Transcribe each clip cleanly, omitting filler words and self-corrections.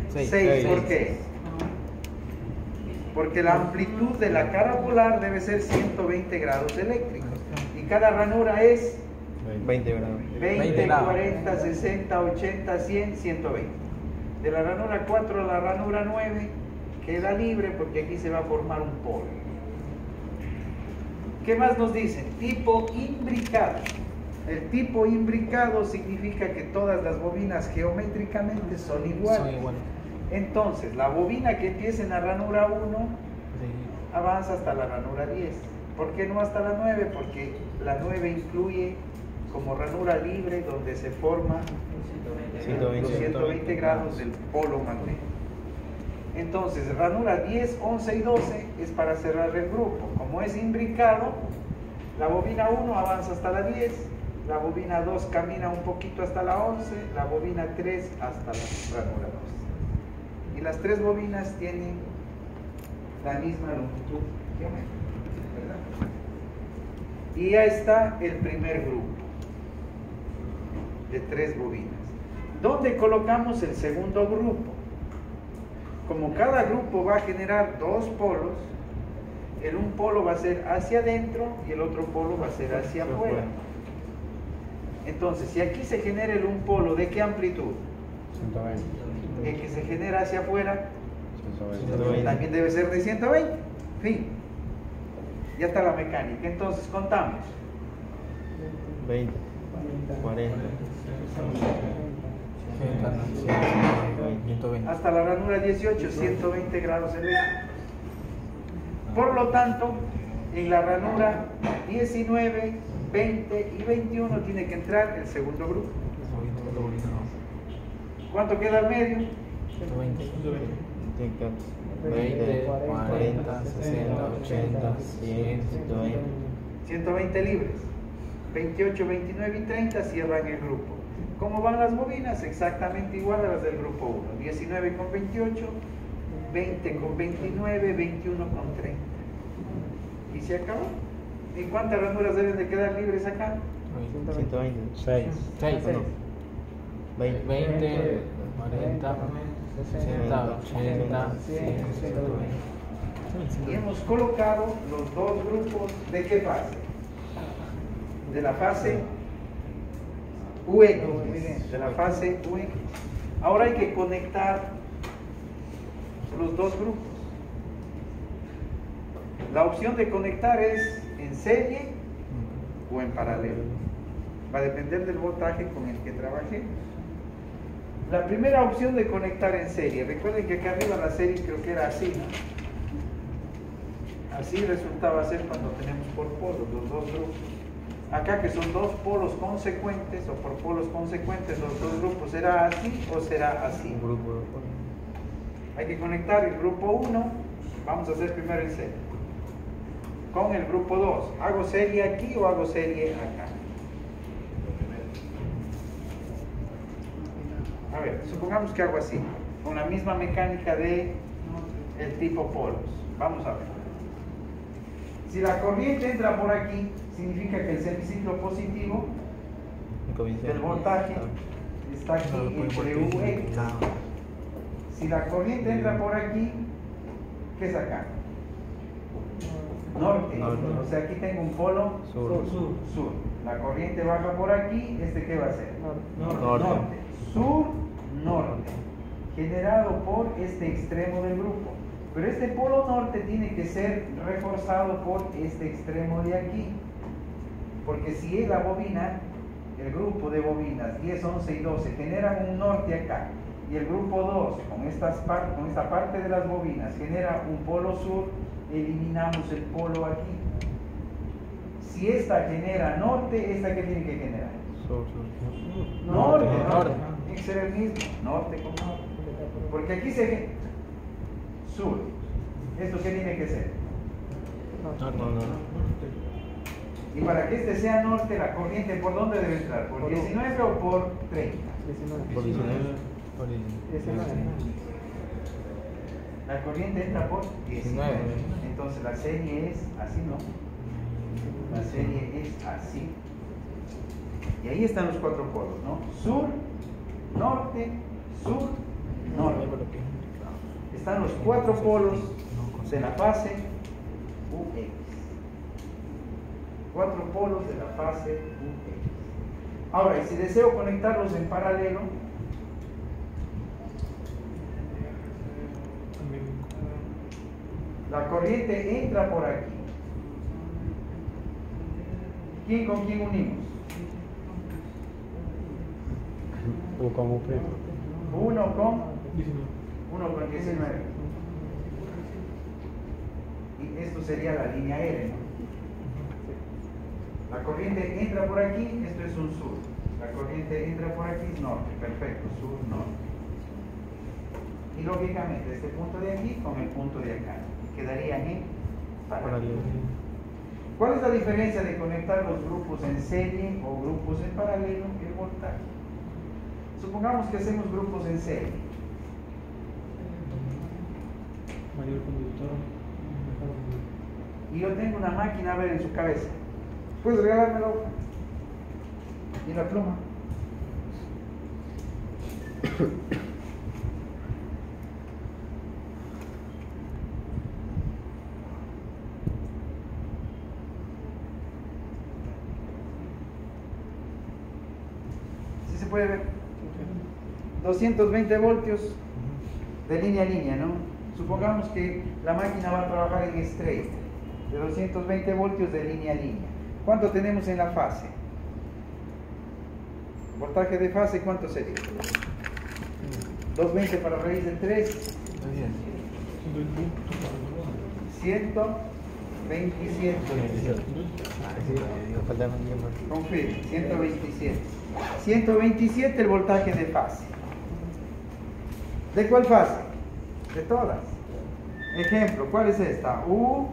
6. ¿Por qué? Porque la amplitud de la cara polar debe ser 120 grados eléctricos. Y cada ranura es 20 grados. 20, 40, 60, 80, 100, 120. De la ranura 4 a la ranura 9 queda libre porque aquí se va a formar un polo. ¿Qué más nos dicen? Tipo imbricado. El tipo imbricado significa que todas las bobinas geométricamente son iguales. Entonces, la bobina que empieza en la ranura 1 avanza hasta la ranura 10. ¿Por qué no hasta la 9? Porque la 9 incluye como ranura libre donde se forma los 120 grados del polo magnético. Entonces, ranura 10, 11 y 12 es para cerrar el grupo. Como es imbricado, la bobina 1 avanza hasta la 10, la bobina 2 camina un poquito hasta la 11, la bobina 3 hasta la ranura 12. Y las tres bobinas tienen la misma longitud geométrica, ¿verdad? Y ya está el primer grupo de 3 bobinas. ¿Dónde colocamos el segundo grupo? Como cada grupo va a generar 2 polos, el un polo va a ser hacia adentro y el otro polo va a ser hacia afuera. Entonces, si aquí se genera el un polo, ¿de qué amplitud? 120. El que se genera hacia afuera 120. También debe ser de 120. Fin. Ya está la mecánica. Entonces, contamos. 20, 40, 120. Hasta la ranura 18, 120 grados eléctricos. Por lo tanto, en la ranura 19, 20 y 21 tiene que entrar el segundo grupo. ¿Cuánto queda al medio? 20, 40, 60, 80, 100, 120. 120 libres. 28, 29 y 30 cierran el grupo. ¿Cómo van las bobinas? Exactamente igual a las del grupo 1. 19 con 28, 20 con 29, 21 con 30. ¿Y se acabó? ¿Y cuántas ranuras deben de quedar libres acá? 120. 6. 20, 40, 60, 80, 100, 120. Y hemos colocado los 2 grupos ¿de qué fase? De la fase UX. De la fase UX. Ahora hay que conectar los 2 grupos. La opción de conectar es en serie o en paralelo. Va a depender del voltaje con el que trabajemos. La primera opción de conectar en serie, recuerden que acá arriba la serie creo que era así, ¿no? Así resultaba ser cuando tenemos por polos, los 2 grupos. Acá que son 2 polos consecuentes o por polos consecuentes los 2 grupos, ¿será así o será así? Hay que conectar el grupo 1, vamos a hacer primero en serie, con el grupo 2. ¿Hago serie aquí o hago serie acá? A ver, supongamos que hago así, con la misma mecánica de el tipo polos. Vamos a ver. Si la corriente entra por aquí, significa que el semiciclo positivo del voltaje está aquí entre UX. Si la corriente entra por aquí, ¿qué es acá? Norte. O sea, aquí tengo un polo sur. La corriente baja por aquí, ¿qué va a ser? Norte. Sur, norte. Generado por este extremo del grupo. Pero este polo norte tiene que ser reforzado por este extremo de aquí. Porque si es la bobina, el grupo de bobinas 10, 11 y 12 generan un norte acá, y el grupo 2 con esta parte de las bobinas genera un polo sur, eliminamos el polo aquí. Si esta genera norte, ¿esta qué tiene que generar? Norte. Tiene que ser el mismo, norte con norte. Porque aquí se sur. ¿Esto qué tiene que ser? No. Y para que este sea norte, la corriente, ¿por dónde debe entrar? ¿Por 19 o por 30? Por 19. La corriente entra por 19. Entonces la serie es así, ¿no? La serie es así. Y ahí están los 4 polos, ¿no? Sur, norte, norte. Están los 4 polos de la fase UX. 4 polos de la fase UX. Ahora, y si deseo conectarlos en paralelo, la corriente entra por aquí. ¿Quién con quién unimos? Uno con 19. Y esto sería la línea R, ¿no? La corriente entra por aquí, esto es un sur. La corriente entra por aquí, es norte. Perfecto, sur, norte. Y lógicamente este punto de aquí con el punto de acá quedarían en paralelo. ¿Cuál es la diferencia de conectar los grupos en serie o grupos en paralelo? El voltaje. Supongamos que hacemos grupos en serie. Mayor conductor. Y yo tengo una máquina, a ver, en su cabeza. ¿Puedes regalármelo? ¿Y la pluma? ¿Sí se puede ver? 220 voltios de línea a línea, ¿no? Supongamos que la máquina va a trabajar en straight, de 220 voltios de línea a línea. ¿Cuánto tenemos en la fase? Voltaje de fase, ¿cuánto sería? 220 para raíz de 3. 127. Confirme, 127. 127 el voltaje de fase. ¿De cuál fase? De todas. Ejemplo, ¿cuál es esta? U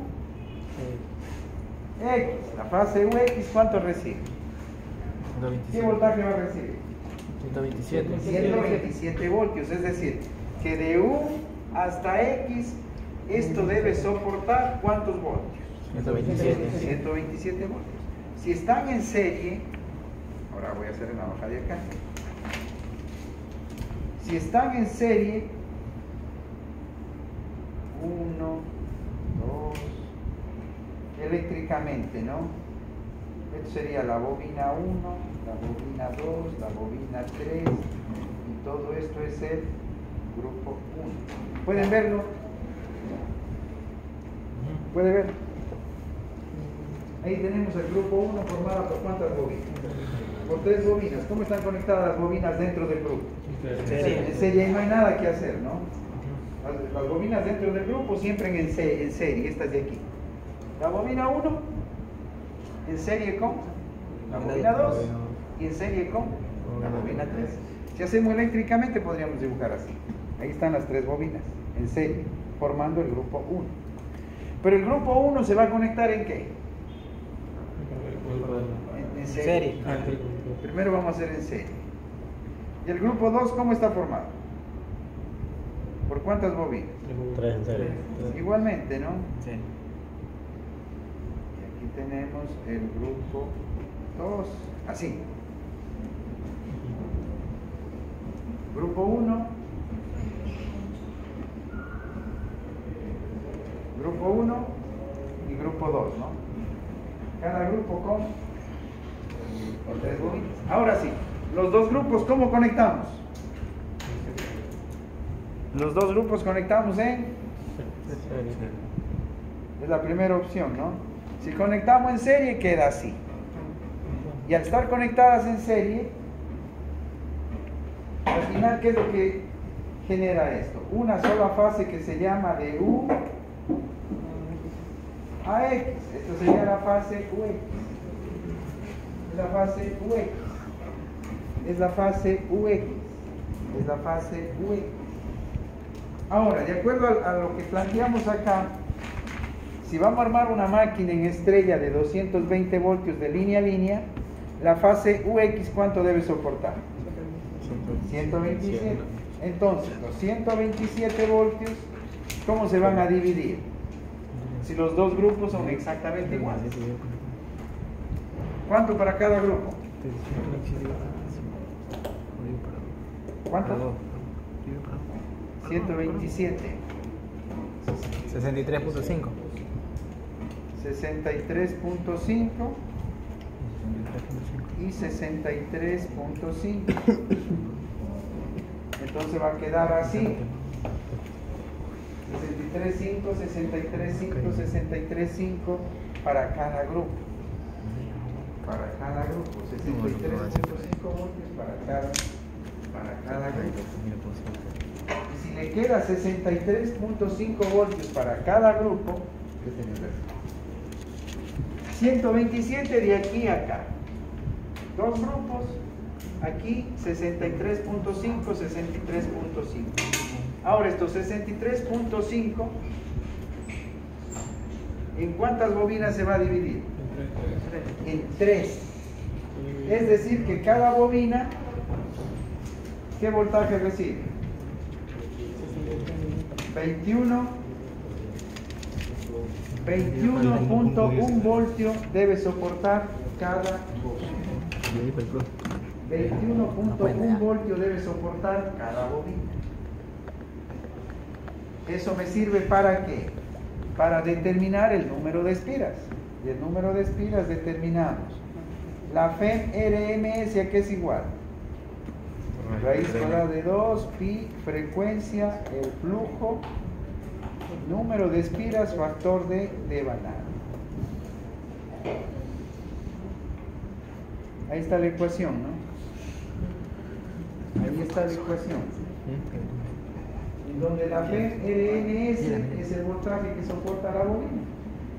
X. La fase UX, ¿cuánto recibe? 127. ¿Qué voltaje va a recibir? 127. 127 voltios, es decir, que de U hasta X esto debe soportar ¿cuántos voltios? 127. 127 voltios. Si están en serie, ahora voy a hacer una bajada de acá. Si están en serie, 1, 2, eléctricamente, ¿no? Esto sería la bobina 1, la bobina 2, la bobina 3, y todo esto es el grupo 1. ¿Pueden verlo? ¿Puede ver? Ahí tenemos el grupo 1 formado por ¿cuántas bobinas? Por 3 bobinas. ¿Cómo están conectadas las bobinas dentro del grupo? En serie no hay nada que hacer, ¿no? Las bobinas dentro del grupo siempre en serie, estas de aquí. La bobina 1 en serie con la bobina 2 y en serie con la bobina 3. Si hacemos eléctricamente podríamos dibujar así. Ahí están las 3 bobinas en serie, formando el grupo 1. Pero el grupo 1 se va a conectar ¿en qué? En serie. Primero vamos a hacer en serie. ¿Y el grupo 2 cómo está formado? ¿Por cuántas bobinas? 3 en serie. Igualmente, ¿no? Sí. Y aquí tenemos el grupo 2, así. Grupo 1. Grupo 1 y grupo 2, ¿no? Cada grupo con 3 bobinas. Ahora sí, los dos grupos, ¿cómo conectamos? Los dos grupos conectamos en... Es la primera opción, ¿no? Si conectamos en serie, queda así. Y al estar conectadas en serie, al final, ¿qué es lo que genera esto? Una sola fase que se llama de U a X. Esto sería la fase UX. Es la fase UX. Es la fase UX. Es la fase UX. Ahora, de acuerdo a lo que planteamos acá, si vamos a armar una máquina en estrella de 220 voltios de línea a línea, la fase UX, ¿cuánto debe soportar? 127. Entonces, los 127 voltios, ¿cómo se van a dividir? Si los dos grupos son exactamente iguales. ¿Cuánto para cada grupo? 127. 63.5. 63.5 y 63.5. Entonces va a quedar así: 63.5, 63.5, 63.5 para cada grupo. Para cada grupo, 63.5 voltios para cada grupo. Y si le queda 63.5 voltios para cada grupo, 127 de aquí a acá. Dos grupos, aquí 63.5, 63.5. Ahora estos 63.5, ¿en cuántas bobinas se va a dividir? En 3. Es decir, que cada bobina, ¿qué voltaje recibe? 21.1 voltio debe soportar cada bobina. 21.1 voltio debe soportar cada bobina. Eso me sirve ¿para qué? Para determinar el número de espiras. Y el número de espiras determinamos la FEM RMS, ¿a qué es igual? Raíz cuadrada de 2, pi, frecuencia, el flujo, número de espiras, factor de devanado. Ahí está la ecuación, ¿no? Ahí está la ecuación. En donde la FEM RMS es el voltaje que soporta la bobina.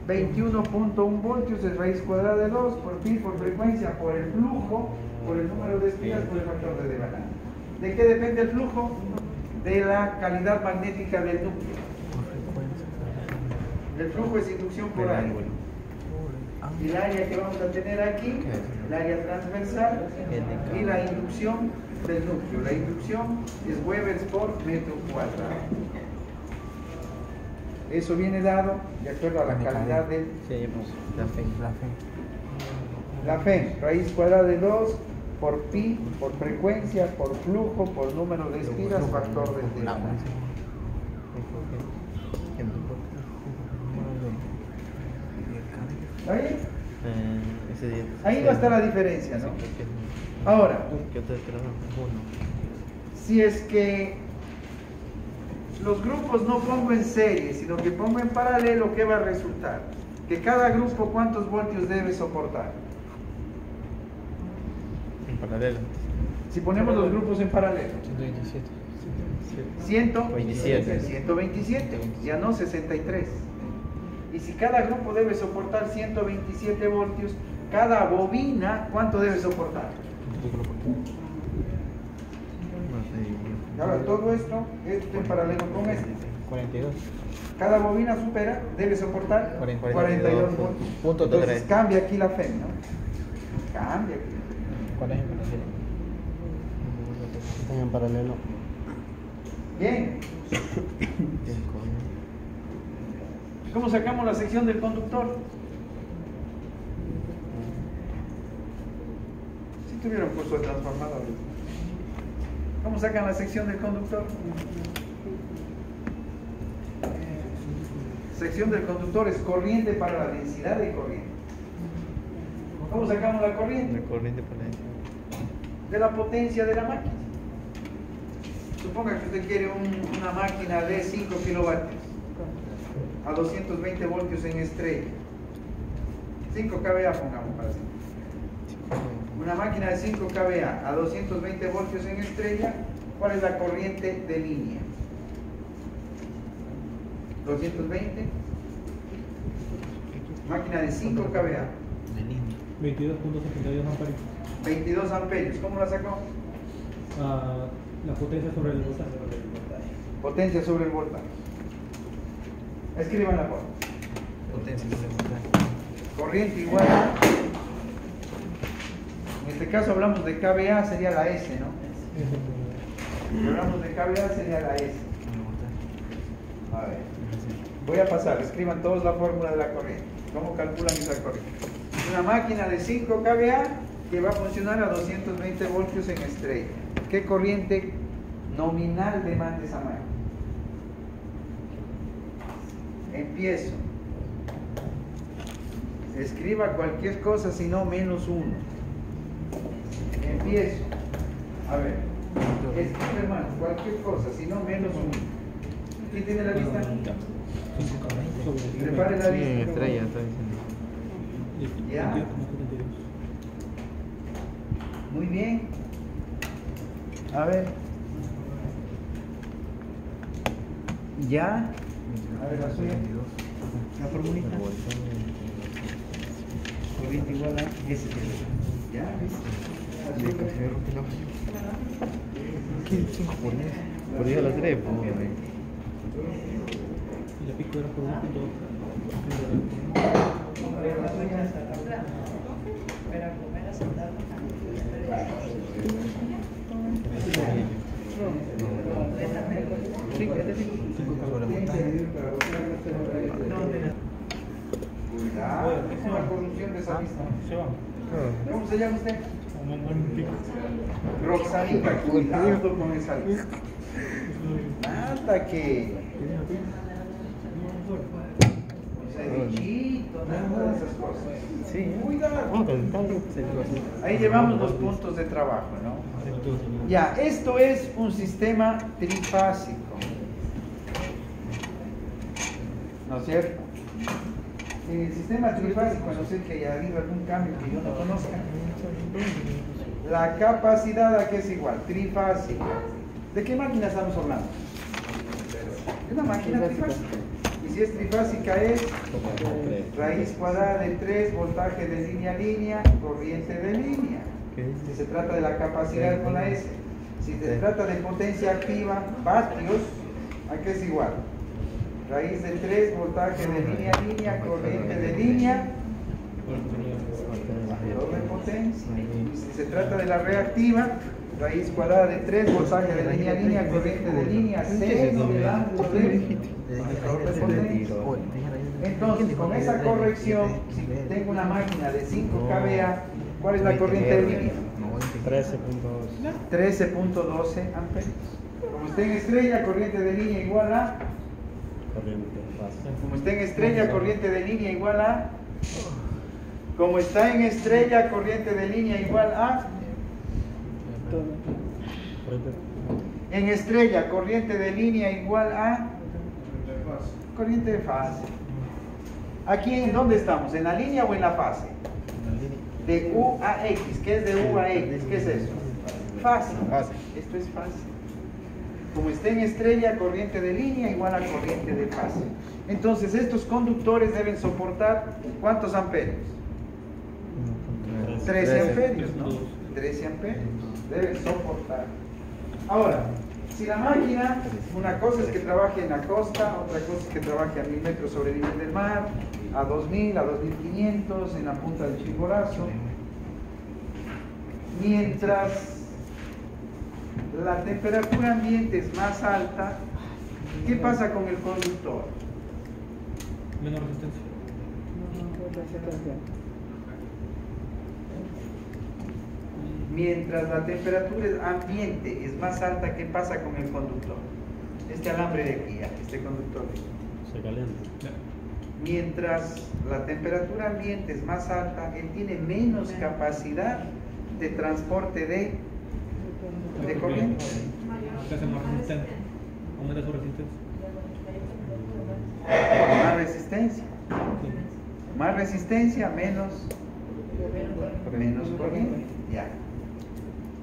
21.1 voltios es raíz cuadrada de 2 por pi, por frecuencia, por el flujo, por el número de espiras, por el factor de devanado. ¿De qué depende el flujo? De la calidad magnética del núcleo. El flujo es inducción por aire. Y el área que vamos a tener aquí, el área transversal y la inducción del núcleo. La inducción es Webers por metro cuadrado. Eso viene dado de acuerdo a la calidad del... Sí, pues, la fe. La FEM, raíz cuadrada de 2 por pi, por frecuencia, por flujo, por número de espiras, factor de devanado. ¿Ahí? Ahí no está la diferencia, ¿no? Ahora, si es que los grupos no pongo en serie, sino que pongo en paralelo, ¿qué va a resultar? Que cada grupo, ¿cuántos voltios debe soportar? En paralelo. Si ponemos los grupos en paralelo. 127. 127, ya no 63. Y si cada grupo debe soportar 127 voltios, cada bobina, ¿cuánto debe soportar? Ahora, todo esto en paralelo con este. 42. Cada bobina debe soportar 42 voltios. Entonces cambia aquí la FEM, ¿no? Cambia aquí. ¿Cuál es el paralelo? Están en paralelo. Bien. ¿Cómo sacamos la sección del conductor? Si tuvieron curso de transformadores. ¿Cómo sacan la sección del conductor? Sección del conductor es corriente para la densidad de corriente. ¿Cómo sacamos la corriente? La corriente por la densidad. De la potencia de la máquina. Suponga que usted quiere una máquina de 5 kilovatios a 220 voltios en estrella. 5 kVA pongamos para así. Una máquina de 5 kVA a 220 voltios en estrella, ¿cuál es la corriente de línea? 220. Máquina de 5 kVA. De línea. 22.72 amperios. 22 amperios. ¿Cómo la sacó? La potencia sobre el voltaje. Potencia sobre el voltaje. Escriban la forma. Potencia sobre el voltaje. Corriente igual a... En este caso hablamos de kVA, sería la S, ¿no? Si hablamos de kVA, sería la S. A ver. Voy a pasar. Escriban todos la fórmula de la corriente. ¿Cómo calculan esa corriente? Una máquina de 5 kVA que va a funcionar a 220 voltios en estrella. ¿Qué corriente nominal demanda esa máquina? Empiezo. Escriba cualquier cosa si no menos 1. Empiezo. A ver. Escribe, hermano, cualquier cosa si no menos 1. ¿Quién tiene la lista? Prepare la lista. Estrella, está diciendo. Ya. Muy bien. A ver. Ya. A ver la suya. La formulita. Corriente igual a S. Ya, ¿viste? ¿Qué? 5 por 10. Por 10 a las 3, pues. Y la pico era por 1.2. Cuidado, es una corrupción de esa vista. ¿Cómo se llama usted? Roxanita, cuidado con esa lista. Nada que cevichito, nada de esas cosas. Sí. Cuidado. Ahí llevamos los puntos de trabajo, ¿no? Ya, esto es un sistema trifásico. ¿No es cierto? En el sistema trifásico, a no ser que haya habido algún cambio que yo no conozca, la capacidad aquí es igual, trifásica. ¿De qué máquina estamos hablando? Es una máquina trifásica. Y si es trifásica es raíz cuadrada de 3, voltaje de línea a línea, corriente de línea. Si se trata de la capacidad con la S. Si se trata de potencia activa, vatios, aquí es igual. Raíz de 3, voltaje de línea a línea, corriente de línea, doble potencia. Y si se trata de la reactiva, raíz cuadrada de 3, voltaje de línea a línea, corriente de línea, seno del ángulo de doble potencia. Entonces, con esa corrección, si tengo una máquina de 5 kVA, ¿cuál es la corriente de línea? 13.12 amperes. Como está en estrella, corriente de línea igual a... Como está en estrella, corriente de línea igual a... Como está en estrella, corriente de línea igual a... En estrella, corriente de línea igual a... Corriente de fase. ¿Aquí en dónde estamos? ¿En la línea o en la fase? De U a X. ¿Qué es de U a X? ¿Qué es eso? Fase. Esto es fase. Como está en estrella, corriente de línea igual a corriente de fase. Entonces, estos conductores deben soportar ¿cuántos amperios? 13 amperios, ¿no? 13 amperios. Deben soportar. Ahora, si la máquina, una cosa es que trabaje en la costa, otra cosa es que trabaje a 1000 metros sobre el nivel del mar, a 2000, a 2500, en la punta del Chimborazo. Mientras la temperatura ambiente es más alta, ¿qué pasa con el conductor? Menor resistencia. Mientras la temperatura ambiente es más alta, ¿qué pasa con el conductor? Este alambre de aquí, este conductor de aquí. Se calienta. Mientras la temperatura ambiente es más alta, él tiene menos capacidad de transporte de corriente. Se hace más resistente. Aumenta su resistencia. Más resistencia. Más resistencia, menos corriente. Ya.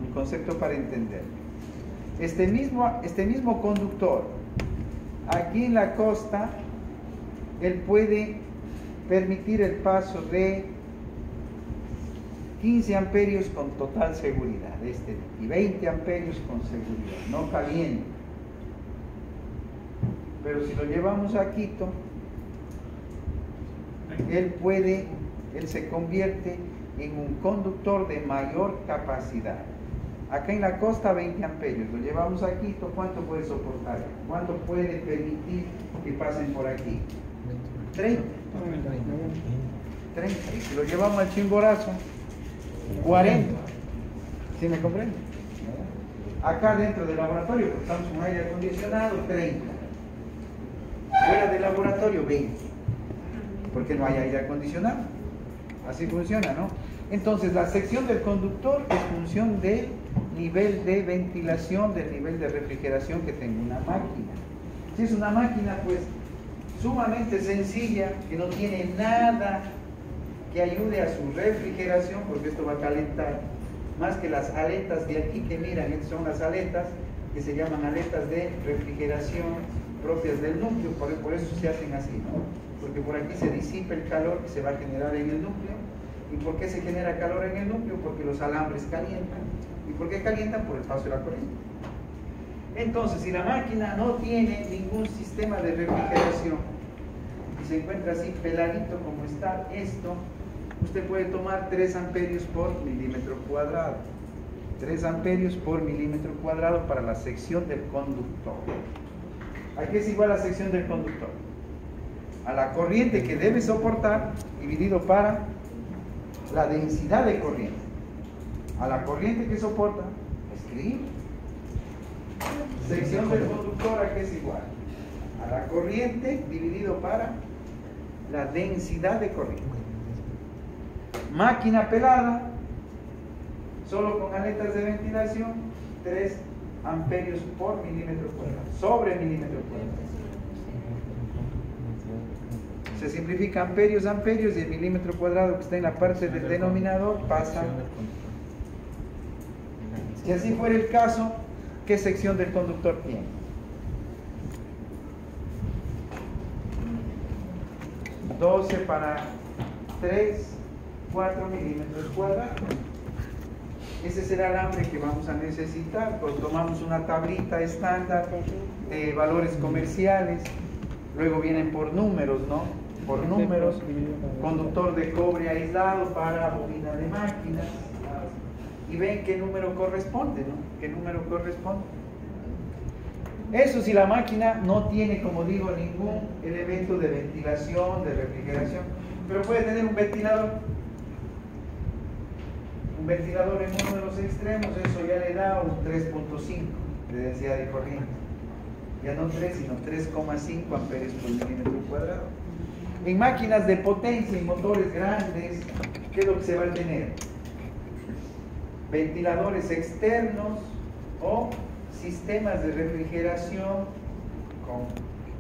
Un concepto para entender. Este mismo conductor, aquí en la costa, él puede permitir el paso de 15 amperios con total seguridad, y 20 amperios con seguridad, no caliente. Pero si lo llevamos a Quito, él se convierte en un conductor de mayor capacidad. Acá en la costa 20 amperios, lo llevamos a Quito, ¿cuánto puede soportar? ¿Cuánto puede permitir que pasen por aquí? 30. 30. Y si lo llevamos al Chimborazo, 40. ¿Sí me comprende? Acá dentro del laboratorio, porque estamos con aire acondicionado, 30. Fuera del laboratorio, 20. Porque no hay aire acondicionado. Así funciona, ¿no? Entonces, la sección del conductor es función del nivel de ventilación, del nivel de refrigeración que tenga una máquina. Si es una máquina, pues, sumamente sencilla, que no tiene nada que ayude a su refrigeración, porque esto va a calentar, más que las aletas de aquí que miran, estas son las aletas que se llaman aletas de refrigeración propias del núcleo, por eso se hacen así, ¿no? Porque por aquí se disipa el calor que se va a generar en el núcleo. ¿Y por qué se genera calor en el núcleo? Porque los alambres calientan. ¿Y por qué calientan? Por el paso de la corriente. Entonces, si la máquina no tiene ningún sistema de refrigeración y se encuentra así peladito como está esto, usted puede tomar 3 amperios por milímetro cuadrado. 3 amperios por milímetro cuadrado para la sección del conductor. ¿A qué es igual la sección del conductor? A la corriente que debe soportar dividido para la densidad de corriente. A la corriente que soporta, escribe. Sección del conductor, ¿a qué es igual? A la corriente dividido para la densidad de corriente. Máquina pelada, solo con aletas de ventilación, 3 amperios por milímetro cuadrado, sobre milímetro cuadrado. Se simplifica amperios, y el milímetro cuadrado que está en la parte del denominador pasa. Si así fuera el caso, ¿qué sección del conductor tiene? $12 para 3, 4 milímetros cuadrados. Ese será el alambre que vamos a necesitar. Pues tomamos una tablita estándar de valores comerciales, luego vienen por números, ¿no? Por números, conductor de cobre aislado para bobina de máquinas, y ven qué número corresponde, ¿no? ¿Qué número corresponde? Eso si la máquina no tiene, como digo, ningún elemento de ventilación, de refrigeración, pero puede tener un ventilador. Un ventilador en uno de los extremos, eso ya le da un 3.5 de densidad de corriente. Ya no 3, sino 3,5 amperios por milímetro cuadrado. En máquinas de potencia y motores grandes, ¿qué es lo que se va a tener? Ventiladores externos o sistemas de refrigeración con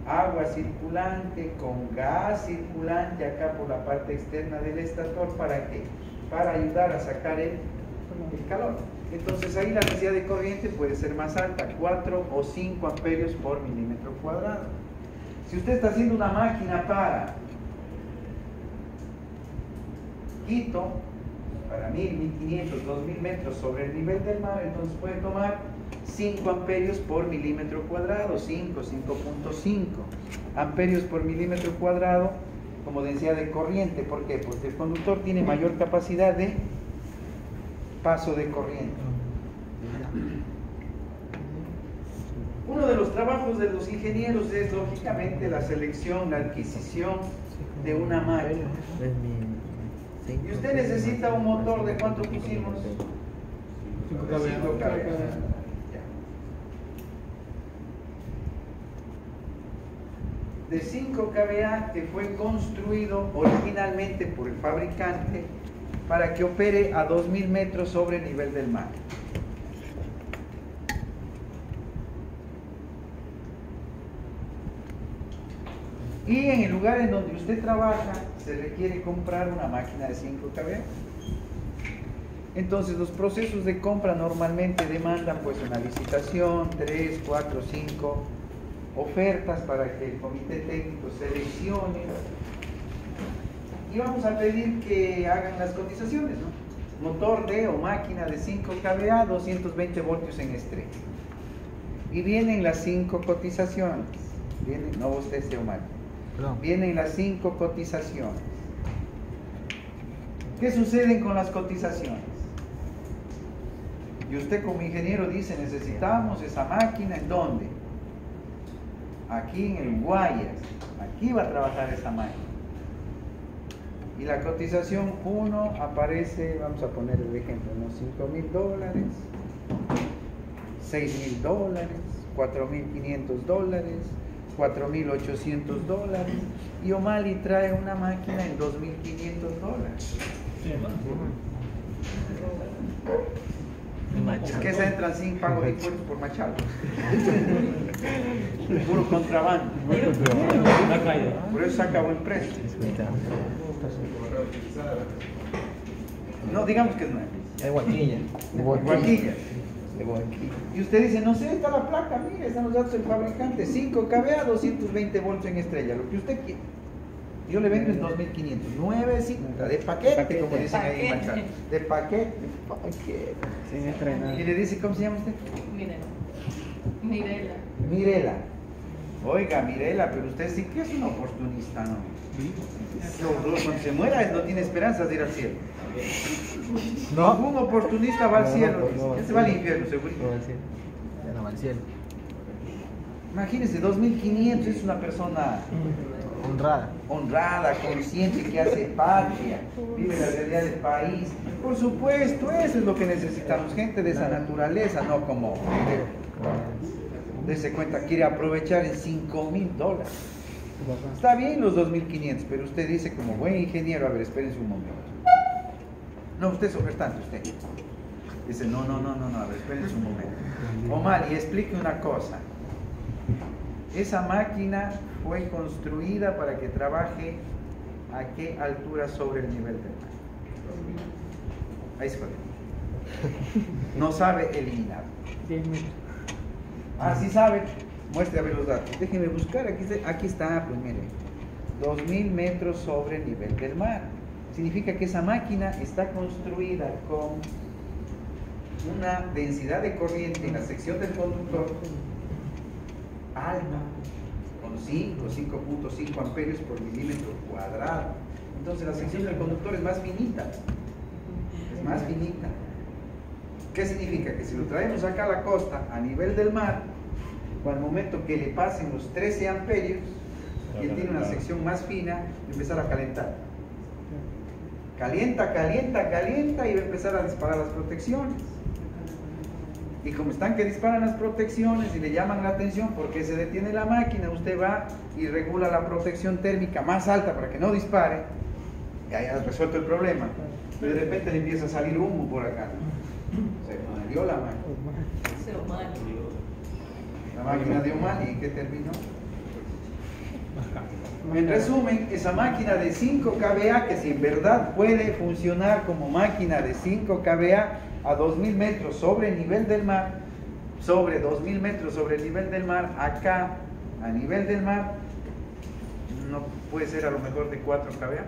agua circulante, con gas circulante acá por la parte externa del estator. ¿Para qué? Para ayudar a sacar el calor. Entonces ahí la densidad de corriente puede ser más alta, 4 o 5 amperios por milímetro cuadrado. Si usted está haciendo una máquina para Quito, para 1000, 1500, 2000 metros sobre el nivel del mar, entonces puede tomar 5 amperios por milímetro cuadrado, 5.5 amperios por milímetro cuadrado como densidad de corriente. ¿Por qué? Porque el conductor tiene mayor capacidad de paso de corriente. Uno de los trabajos de los ingenieros es lógicamente la selección, la adquisición de una máquina. Y usted necesita un motor de ¿cuánto pusimos? 5 kVA. De 5 kVA que fue construido originalmente por el fabricante para que opere a 2000 metros sobre el nivel del mar. Y en el lugar en donde usted trabaja se requiere comprar una máquina de 5 kVA. Entonces los procesos de compra normalmente demandan pues una licitación, 3, 4, 5 ofertas para que el comité técnico seleccione. Y vamos a pedir que hagan las cotizaciones, ¿no? Motor de o máquina de 5 kVA, 220 voltios en estrés. Y vienen las 5 cotizaciones. Vienen, no bostece o máquina. Vienen las 5 cotizaciones. ¿Qué sucede con las cotizaciones? Y usted como ingeniero dice, necesitamos esa máquina, ¿en dónde? Aquí en el Guayas. Aquí va a trabajar esa máquina. Y la cotización 1 aparece, vamos a poner el ejemplo, unos $5,000, $6,000, $4,500, $4.800 y O'Malley trae una máquina en $2.500. Sí, hermano. Es que esa entra sin pago de impuestos por Machado. Puro contrabando. La caída. Por eso saca buen precio. No, digamos que es nueva. Es Guaquilla. Guaquilla. De Guaquilla. Y usted dice, no sé, está la placa, mire, están los datos del fabricante, 5 kVA, 220 voltios en estrella, lo que usted quiera. Yo le vendo en 2.500, 9.50, de paquete, como dicen ahí en Machado. De paquete. Sin estrenar. Y le dice, ¿cómo se llama usted? Mirela. Mirela. Oiga, Mirela, pero usted sí que es un oportunista, ¿no? Cuando se muera no tiene esperanzas de ir al cielo. No. Ningún oportunista va al cielo. Ese va al infierno, seguro. No va al cielo. Ya no va al cielo. Imagínese, 2.500 es una persona honrada, consciente, que hace patria, vive la realidad del país. Por supuesto, eso es lo que necesitamos, gente de esa naturaleza, no como dése cuenta, quiere aprovechar en $5.000. Está bien los 2.500, pero usted dice como buen ingeniero, a ver, espérense un momento. No, usted es ofertante, usted. Dice, no, a ver, espérense un momento. O'Malley, explique una cosa. Esa máquina fue construida para que trabaje a qué altura sobre el nivel del mar. Ahí se fue. No sabe eliminar. 10 metros. Ah, sí sabe. Muestre a ver los datos. Déjeme buscar. Aquí está, pues mire. 2.000 metros sobre el nivel del mar. Significa que esa máquina está construida con una densidad de corriente en la sección del conductor alta, con 5.5 amperios por milímetro cuadrado. Entonces la sección del conductor es más finita. Es más finita. ¿Qué significa? Que si lo traemos acá a la costa, a nivel del mar, al momento que le pasen los 13 amperios, y él tiene una sección más fina, va a empezar a calentar. Calienta y va a empezar a disparar las protecciones. Y como están que disparan las protecciones y le llaman la atención porque se detiene la máquina, usted va y regula la protección térmica más alta para que no dispare, y ahí has resuelto el problema. Y de repente le empieza a salir humo por acá. Se murió la máquina. La máquina de O'Malley, ¿y qué terminó? En resumen, esa máquina de 5 kVA, que si en verdad puede funcionar como máquina de 5 kVA a 2.000 metros sobre el nivel del mar, sobre 2.000 metros sobre el nivel del mar, acá a nivel del mar, no puede ser a lo mejor de 4 kVA.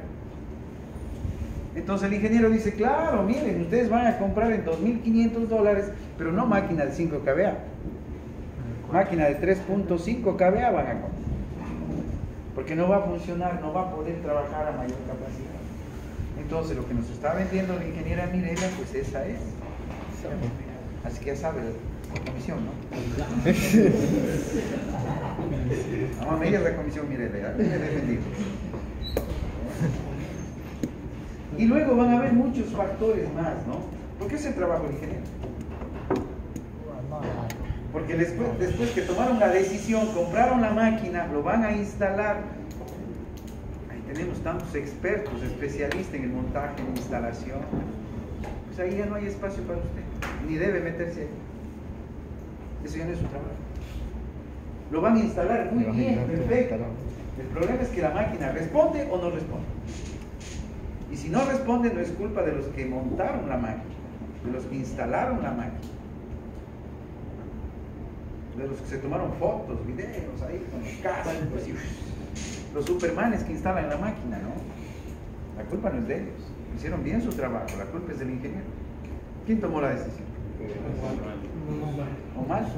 Entonces el ingeniero dice, claro, miren, ustedes van a comprar en $2.500, pero no máquina de 5 kVA, máquina de 3.5 kVA van a comprar, porque no va a funcionar, no va a poder trabajar a mayor capacidad. Entonces lo que nos está vendiendo la ingeniera Mirela, pues esa es. Así que ya sabe la comisión, ¿no? Vamos a medir la comisión Mirela, ya me he defendido. Y luego van a haber muchos factores más, ¿no? ¿Por qué es el trabajo del ingeniero? Porque después que tomaron la decisión, compraron la máquina, lo van a instalar. Ahí tenemos tantos expertos, especialistas en el montaje, en instalación. Pues ahí ya no hay espacio para usted, ni debe meterse ahí. Eso ya no es su trabajo. Lo van a instalar muy bien, perfecto. El problema es que la máquina responde o no responde. Y si no responde, no es culpa de los que montaron la máquina, de los que instalaron la máquina, de los que se tomaron fotos, videos ahí con los cascos y los supermanes que instalan la máquina, ¿no? La culpa no es de ellos. Hicieron bien su trabajo, la culpa es del ingeniero. ¿Quién tomó la decisión? ¿O'Malley?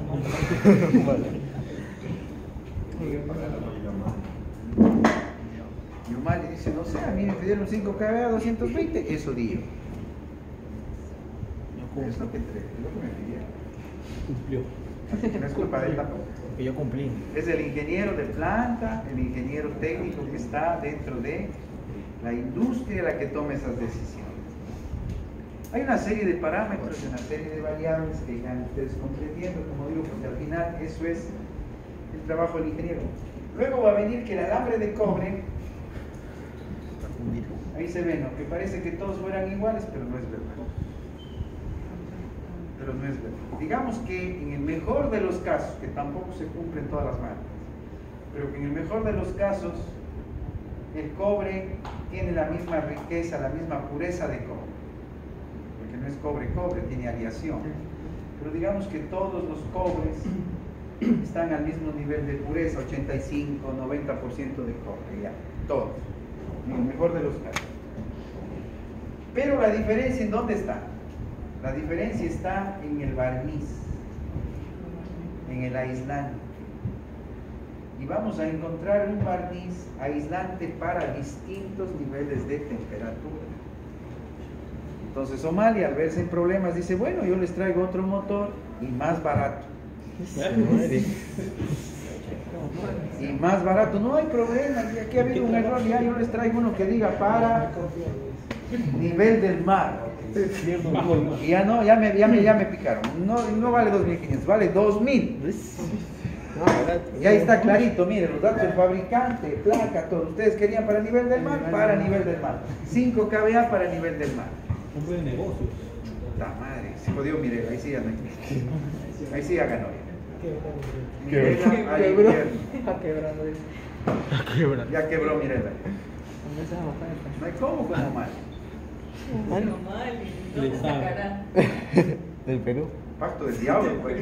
Y O'Malley dice, no sé, a mí me pidieron 5 kVA 220, eso dio. Es lo que me pidieron. Cumplió. Así que no es culpa de él tampoco. Que yo cumplí. Es el ingeniero de planta, el ingeniero técnico que está dentro de la industria la que toma esas decisiones. Hay una serie de parámetros, una serie de variables que irán ustedes comprendiendo, como digo, porque al final eso es el trabajo del ingeniero. Luego va a venir que el alambre de cobre, ahí se ve, ¿no? Que parece que todos fueran iguales, pero no es verdad. Pero no es verdad. Digamos que en el mejor de los casos, que tampoco se cumplen todas las marcas, pero que en el mejor de los casos, el cobre tiene la misma riqueza, la misma pureza de cobre. Porque no es cobre, tiene aleación. Pero digamos que todos los cobres están al mismo nivel de pureza, 85, 90% de cobre, ya, todos, en el mejor de los casos. Pero la diferencia, ¿en dónde está? La diferencia está en el barniz, en el aislante. Y vamos a encontrar un barniz aislante para distintos niveles de temperatura. Entonces O'Malley, al verse en problemas, dice, bueno, yo les traigo otro motor y más barato. Y más barato, no hay problema, aquí ha habido un error, ya yo les traigo uno que diga para nivel del mar. Y ya no, ya me picaron, no vale 2.500, vale 2.000. Y ahí está clarito, miren, los datos del fabricante, placa, todo. Ustedes querían para nivel del mar, para nivel del mar. 5 kVA para nivel del mar. Hombre de negocios. La madre, se jodió Mirela, ahí sí ya no hay. Ahí sí ya ganó. Mirela, ahí quebró. Ya quebró Mirela. No hay cómo como mal. Le sabe. Del Perú. Pacto del diablo, pues.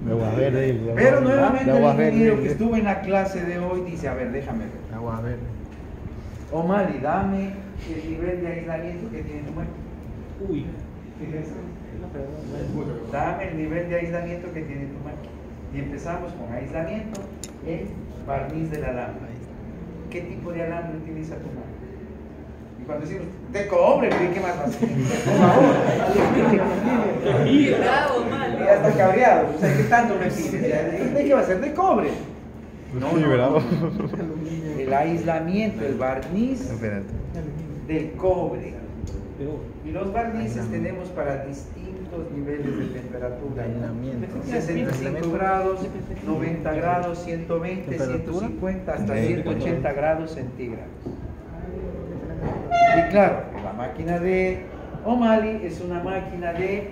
Me voy a ver. Pero nuevamente el ingeniero que estuvo en la clase de hoy dice, a ver, déjame ver. Me voy a ver. O'Malley, dame el nivel de aislamiento que tiene tu máquina. Uy. Dame el nivel de aislamiento que tiene tu máquina. Y empezamos con aislamiento en barniz del alambre. ¿Qué tipo de alambre utiliza tu máquina? Y cuando decimos, de cobre, ¿qué más va a hacer? Por favor. Bravo, mal. Ya está cabreado. O sea, ¿qué tanto me pides? ¿De qué va a ser? De cobre. No. El aislamiento, el barniz del cobre. Y los barnices tenemos para distintos niveles de temperatura. 65 grados, 90 grados, 120, 150, hasta 180 grados centígrados. Y claro, la máquina de O'Malley es una máquina que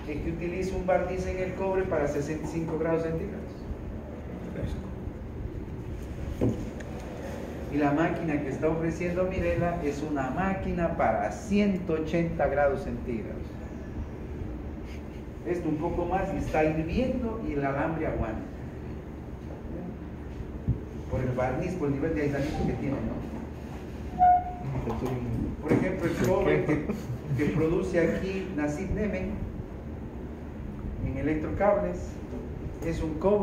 utiliza un barniz en el cobre para 65 grados centígrados. Y la máquina que está ofreciendo Mirela es una máquina para 180 grados centígrados. Esto un poco más y está hirviendo y el alambre aguanta. Por el barniz, por el nivel de aislamiento que tiene, ¿no? Por ejemplo, el cobre que produce aquí Nasib Nemen en electrocables es un cobre